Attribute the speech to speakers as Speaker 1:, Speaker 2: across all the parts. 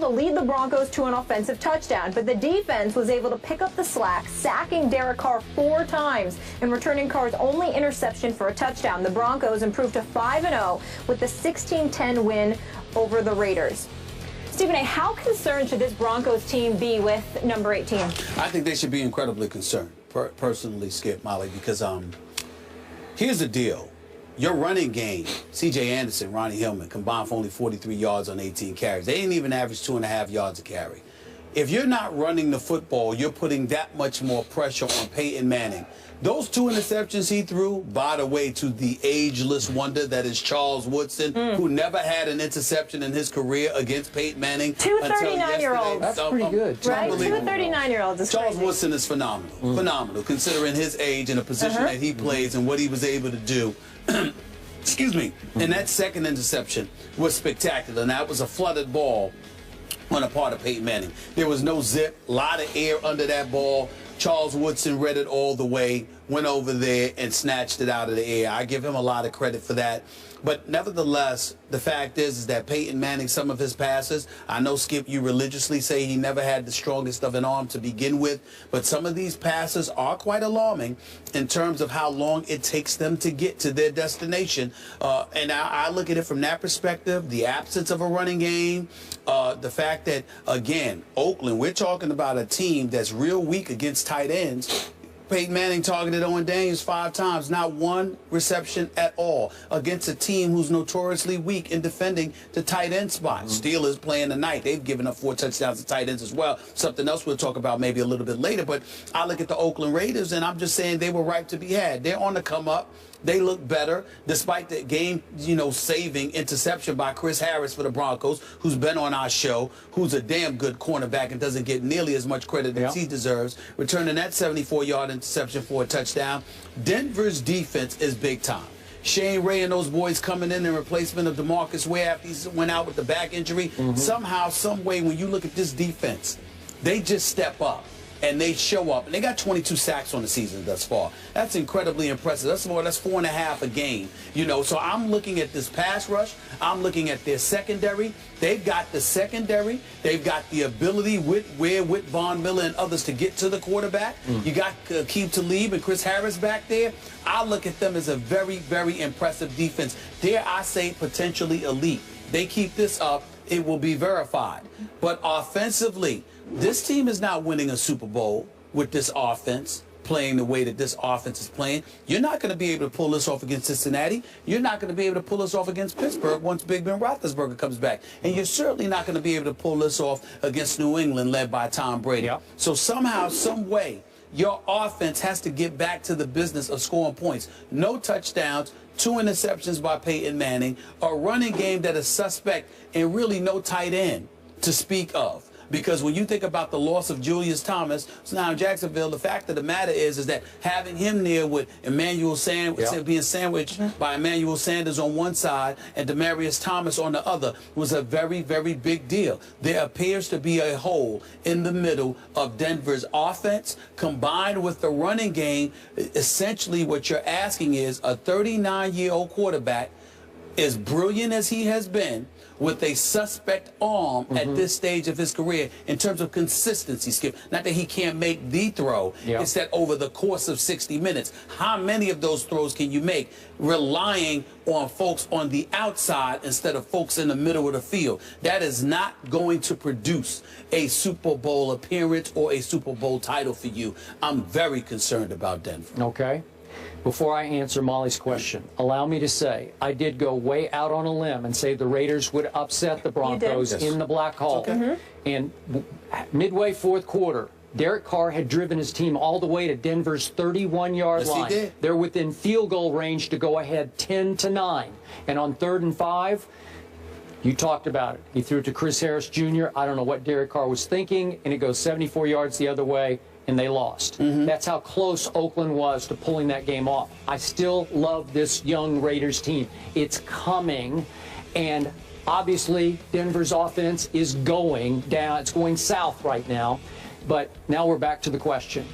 Speaker 1: to lead the Broncos to an offensive touchdown, but the defense was able to pick up the slack, sacking Derek Carr 4 times and returning Carr's only interception for a touchdown. The Broncos improved to 5-0 with the 16-10 win over the Raiders. Stephen A., how concerned should this Broncos team be with number 18?
Speaker 2: I think they should be incredibly concerned, personally, Skip, Molly, because here's the deal. Your running game, C.J. Anderson, Ronnie Hillman, combined for only 43 yards on 18 carries. They didn't even average 2.5 yards a carry. If you're not running the football, you're putting that much more pressure on Peyton Manning. Those 2 interceptions he threw, by the way, to the ageless wonder that is Charles Woodson, who never had an interception in his career against Peyton Manning.
Speaker 1: 2 39-year-olds.
Speaker 3: That's pretty good.
Speaker 1: Right? 2 39-year-olds is
Speaker 2: Charles
Speaker 1: crazy.
Speaker 2: Woodson is phenomenal. Phenomenal, considering his age and the position that he plays and what he was able to do. Excuse me. And that second interception was spectacular. And that was a flooded ball on the part of Peyton Manning. There was no zip, a lot of air under that ball. Charles Woodson read it all the way, went over there and snatched it out of the air. I give him a lot of credit for that. But nevertheless, the fact is that Peyton Manning, some of his passes, I know, Skip, you religiously say he never had the strongest of an arm to begin with, but some of these passes are quite alarming in terms of how long it takes them to get to their destination. And I look at it from that perspective, the absence of a running game, the fact that, again, Oakland, we're talking about a team that's real weak against tight ends. Peyton Manning targeted Owen Daniels 5 times, not 1 reception at all, against a team who's notoriously weak in defending the tight end spot. Steelers playing tonight. They've given up 4 touchdowns to tight ends as well. Something else we'll talk about maybe a little bit later. But I look at the Oakland Raiders, and I'm just saying they were ripe to be had. They're on the come up. They look better, despite the game-saving interception by Chris Harris for the Broncos, who's been on our show, who's a damn good cornerback and doesn't get nearly as much credit as he deserves, returning that 74-yard interception for a touchdown. Denver's defense is big time. Shane Ray and those boys coming in replacement of DeMarcus Ware after he went out with the back injury. Somehow, some way, when you look at this defense, they just step up. And they show up, and they got 22 sacks on the season thus far. That's incredibly impressive. That's 4.5 a game. So I'm looking at this pass rush. I'm looking at their secondary. They've got the secondary. They've got the ability with Von Miller and others to get to the quarterback. You got Aqib Talib and Chris Harris back there. I look at them as a very, very impressive defense. Dare I say potentially elite. They keep this up, it will be verified. But offensively, this team is not winning a Super Bowl with this offense, playing the way that this offense is playing. You're not going to be able to pull this off against Cincinnati. You're not going to be able to pull this off against Pittsburgh once Big Ben Roethlisberger comes back. And you're certainly not going to be able to pull this off against New England, led by Tom Brady. So somehow, some way, your offense has to get back to the business of scoring points. No touchdowns, 2 interceptions by Peyton Manning, a running game that is suspect, and really no tight end to speak of. Because when you think about the loss of Julius Thomas, so now in Jacksonville, the fact of the matter is that having him there with Emmanuel Sanders being sandwiched by Emmanuel Sanders on one side and Demaryius Thomas on the other was a very, very big deal. There appears to be a hole in the middle of Denver's offense combined with the running game. Essentially, what you're asking is a 39-year-old quarterback, as brilliant as he has been, with a suspect arm at this stage of his career in terms of consistency, Skip. Not that he can't make the throw. It's that over the course of 60 minutes, how many of those throws can you make relying on folks on the outside instead of folks in the middle of the field? That is not going to produce a Super Bowl appearance or a Super Bowl title for you. I'm very concerned about Denver.
Speaker 3: Okay. Before I answer Molly's question, allow me to say I did go way out on a limb and say the Raiders would upset the Broncos in the Black Hole. And midway 4th quarter, Derek Carr had driven his team all the way to Denver's 31-yard line.
Speaker 2: He did.
Speaker 3: They're within field goal range to go ahead 10-9. And on 3rd and 5, you talked about it. He threw it to Chris Harris Jr. I don't know what Derek Carr was thinking, and it goes 74 yards the other way, and they lost. That's how close Oakland was to pulling that game off. I still love this young Raiders team. It's coming, and obviously Denver's offense is going down. It's going south right now. But now we're back to the question.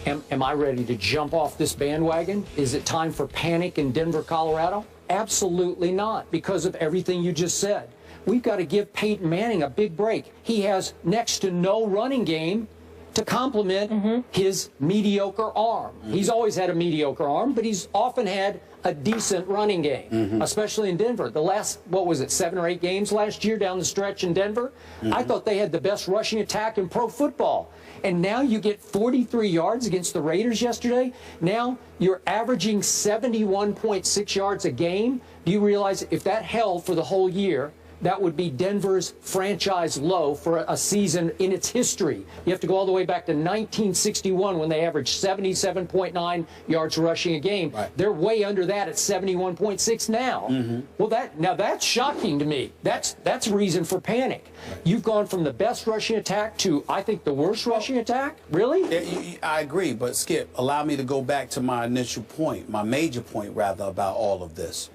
Speaker 3: Am I ready to jump off this bandwagon? Is it time for panic in Denver, Colorado? Absolutely not, because of everything you just said. we've got to give Peyton Manning a big break. He has next to no running game to complement his mediocre arm. He's always had a mediocre arm, but he's often had a decent running game, especially in Denver. The last, what was it, 7 or 8 games last year down the stretch in Denver? I thought they had the best rushing attack in pro football. And now you get 43 yards against the Raiders yesterday. Now you're averaging 71.6 yards a game. Do you realize if that held for the whole year, that would be Denver's franchise low for a season in its history? You have to go all the way back to 1961 when they averaged 77.9 yards rushing a game.
Speaker 2: Right.
Speaker 3: They're way under that at 71.6 now. Well, that's shocking to me. That's reason for panic. Right. You've gone from the best rushing attack to, I think, the worst rushing attack? Really?
Speaker 2: Yeah, I agree, but Skip, allow me to go back to my initial point, my major point, rather, about all of this.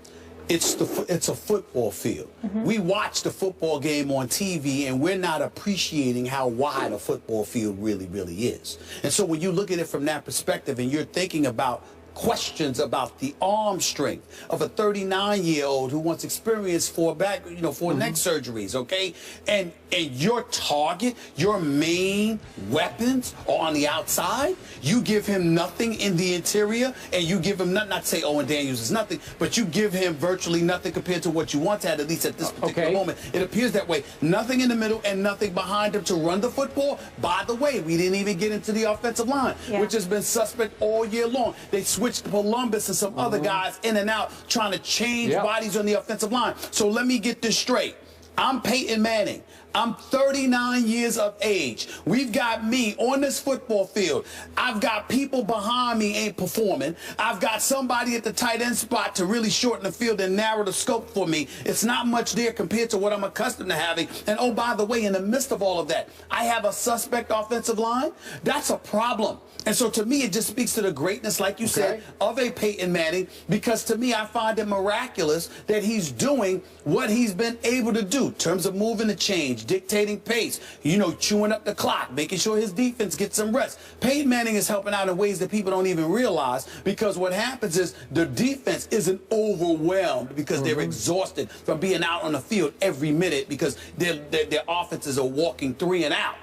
Speaker 2: It's a football field. We watch the football game on TV, and we're not appreciating how wide a football field really is. And so when you look at it from that perspective and you're thinking about questions about the arm strength of a 39-year-old who wants experience for neck surgeries, okay? And your target, your main weapons are on the outside. You give him nothing in the interior, and you give him not to say Owen Daniels is nothing, but you give him virtually nothing compared to what you once had, at least at this particular moment. It appears that way. Nothing in the middle and nothing behind him to run the football. By the way, we didn't even get into the offensive line, which has been suspect all year long. They switched Columbus and some other guys in and out trying to change bodies on the offensive line. So let me get this straight. I'm Peyton Manning. I'm 39 years of age. We've got me on this football field. I've got people behind me ain't performing. I've got somebody at the tight end spot to really shorten the field and narrow the scope for me. It's not much there compared to what I'm accustomed to having. And oh, by the way, in the midst of all of that, I have a suspect offensive line. That's a problem. And so to me, it just speaks to the greatness, like you said, of a Peyton Manning, because to me, I find it miraculous that he's doing what he's been able to do in terms of moving the change, dictating pace, chewing up the clock, making sure his defense gets some rest. Peyton Manning is helping out in ways that people don't even realize, because what happens is the defense isn't overwhelmed because they're exhausted from being out on the field every minute because their offenses are walking 3 and out.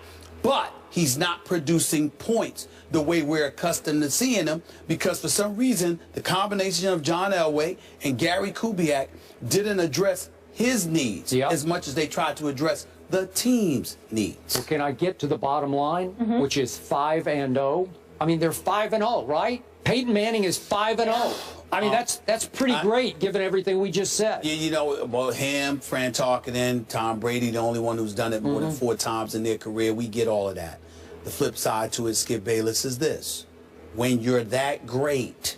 Speaker 2: But he's not producing points the way we're accustomed to seeing him, because for some reason the combination of John Elway and Gary Kubiak didn't address his needs as much as they tried to address the team's needs.
Speaker 3: Well, can I get to the bottom line, which is 5-0? I mean, they're 5-0, right? Peyton Manning is 5-0. I mean, that's pretty great given everything we just said.
Speaker 2: Yeah, well, him, Fran Tarkenton, Tom Brady, the only one who's done it more than 4 times in their career. We get all of that. The flip side to it, Skip Bayless, is this. When you're that great,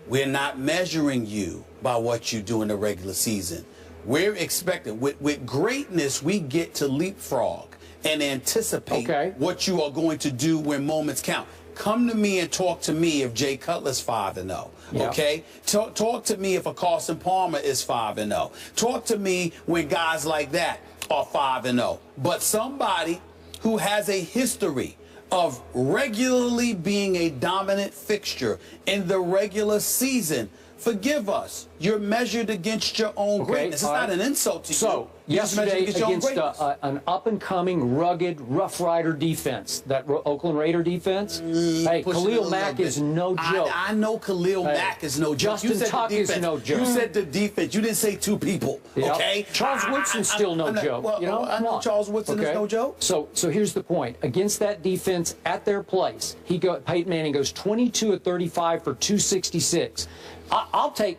Speaker 2: we're not measuring you by what you do in the regular season. We're expecting, with greatness, we get to leapfrog and anticipate what you are going to do when moments count. Come to me and talk to me if Jay Cutler's 5-0. Okay? Talk to me if a Carson Palmer is 5-0. Talk to me when guys like that are 5-0. But somebody who has a history of regularly being a dominant fixture in the regular season, forgive us, you're measured against your own greatness. It's not an insult to you.
Speaker 3: So, yesterday against an up-and-coming, rugged, Rough Rider defense, that Oakland Raider defense, hey, Khalil Mack is no joke.
Speaker 2: I know Khalil Mack is no joke.
Speaker 3: Justin Tuck is no joke.
Speaker 2: You said the defense. You didn't say 2 people, okay?
Speaker 3: Charles Woodson's still no joke.
Speaker 2: Well, I know Charles Woodson is no joke.
Speaker 3: So here's the point. Against that defense at their place, Peyton Manning goes 22 of 35 for 266. I'll take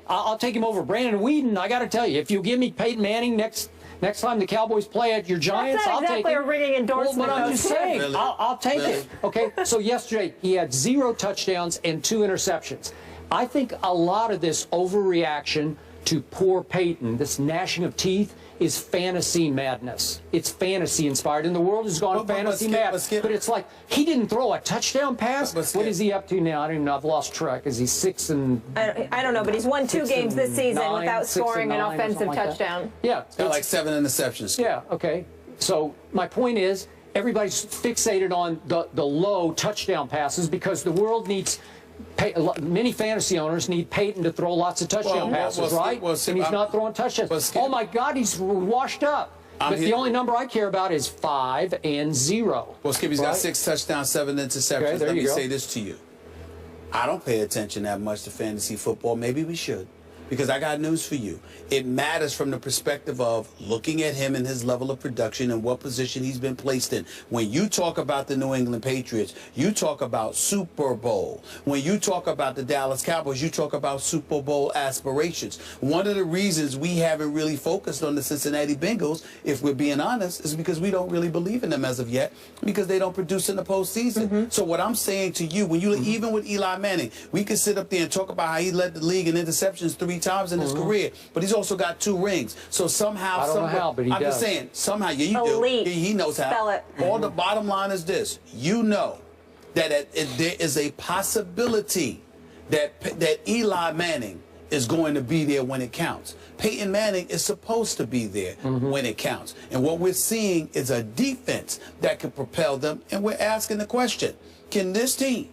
Speaker 3: him over Brandon Whedon. I got to tell you, if you give me Peyton Manning next time the Cowboys play at your Giants,
Speaker 1: I'll take it. That's not exactly a ringing endorsement.
Speaker 3: Well, but I'm just saying,
Speaker 2: really?
Speaker 3: I'll take it. Okay, so yesterday he had 0 touchdowns and 2 interceptions. I think a lot of this overreaction to poor Peyton, this gnashing of teeth, is fantasy madness. It's fantasy inspired, and the world has gone fantasy mad. But it's like, he didn't throw a touchdown pass. What is he up to now? I don't even know. I've lost track. Is he 6 and?
Speaker 1: I don't know, but he's won 2 games this season without scoring an offensive touchdown.
Speaker 3: Yeah,
Speaker 2: it's got like 7 interceptions.
Speaker 3: Yeah. Okay. So my point is, everybody's fixated on the low touchdown passes because the world needs Many fantasy owners need Peyton to throw lots of touchdown passes, right? And he's not throwing touchdowns. Oh, my God, he's washed up. But the only number I care about is 5 and 0.
Speaker 2: Well, Skippy's got 6 touchdowns, 7 interceptions.
Speaker 3: Okay,
Speaker 2: Let me say this to you. I don't pay attention that much to fantasy football. Maybe we should. Because I got news for you. It matters from the perspective of looking at him and his level of production and what position he's been placed in. When you talk about the New England Patriots, you talk about Super Bowl. When you talk about the Dallas Cowboys, you talk about Super Bowl aspirations. One of the reasons we haven't really focused on the Cincinnati Bengals, if we're being honest, is because we don't really believe in them as of yet, because they don't produce in the postseason. So what I'm saying to you, when you even with Eli Manning, we can sit up there and talk about how he led the league in interceptions 3 times in his career, but he's also got 2 rings. So somehow,
Speaker 3: I don't know how, but he
Speaker 2: I'm
Speaker 3: does.
Speaker 2: just saying, somehow, yeah, you
Speaker 1: Elite.
Speaker 2: do. He knows how.
Speaker 1: Spell it.
Speaker 2: All the bottom line is this: you know that there is a possibility that Eli Manning is going to be there when it counts. Peyton Manning is supposed to be there when it counts. And what we're seeing is a defense that can propel them. And we're asking the question: can this team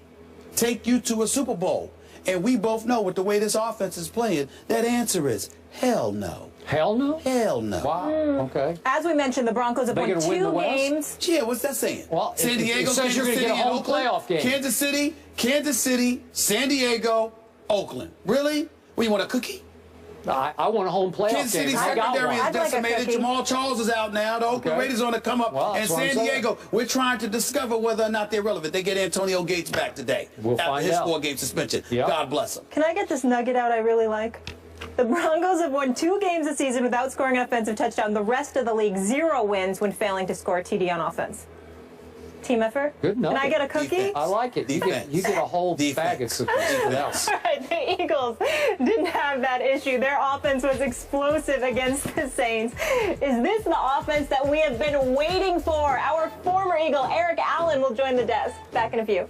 Speaker 2: take you to a Super Bowl? And we both know with the way this offense is playing, that answer is hell no.
Speaker 3: Hell no?
Speaker 2: Hell no.
Speaker 3: Wow. Okay.
Speaker 1: As we mentioned, the Broncos have won
Speaker 3: gonna win the
Speaker 1: 2
Speaker 3: West?
Speaker 1: games.
Speaker 2: Yeah, what's that saying?
Speaker 3: Well,
Speaker 2: San Diego,
Speaker 3: it says you're going to get a home playoff game.
Speaker 2: Kansas City, San Diego, Oakland. Really? Well, you want a cookie?
Speaker 3: I want a home playoff
Speaker 2: Kansas
Speaker 3: game.
Speaker 2: City's
Speaker 3: I got
Speaker 2: secondary
Speaker 3: one.
Speaker 2: is
Speaker 1: I'd like a
Speaker 2: decimated.
Speaker 1: cookie.
Speaker 2: Jamal Charles is out now. The Oakland Raiders are on the come up.
Speaker 3: Well,
Speaker 2: and
Speaker 3: that's what I'm
Speaker 2: San
Speaker 3: saying.
Speaker 2: Diego, we're trying to discover whether or not they're relevant. They get Antonio Gates back today.
Speaker 3: We'll
Speaker 2: after
Speaker 3: find
Speaker 2: his
Speaker 3: out.
Speaker 2: 4-game suspension.
Speaker 3: Yep.
Speaker 2: God bless him.
Speaker 1: Can I get this nugget out I really like? The Broncos have won 2 games this season without scoring an offensive touchdown. The rest of the league, 0 wins when failing to score a TD on offense. Team effort?
Speaker 3: Good nugget.
Speaker 1: Can I get a cookie?
Speaker 2: Defense.
Speaker 3: I like it. You get a whole bag of cookies.
Speaker 1: All right, the Eagles didn't have that issue. Their offense was explosive against the Saints. Is this the offense that we have been waiting for? Our former Eagle, Eric Allen, will join the desk. Back in a few.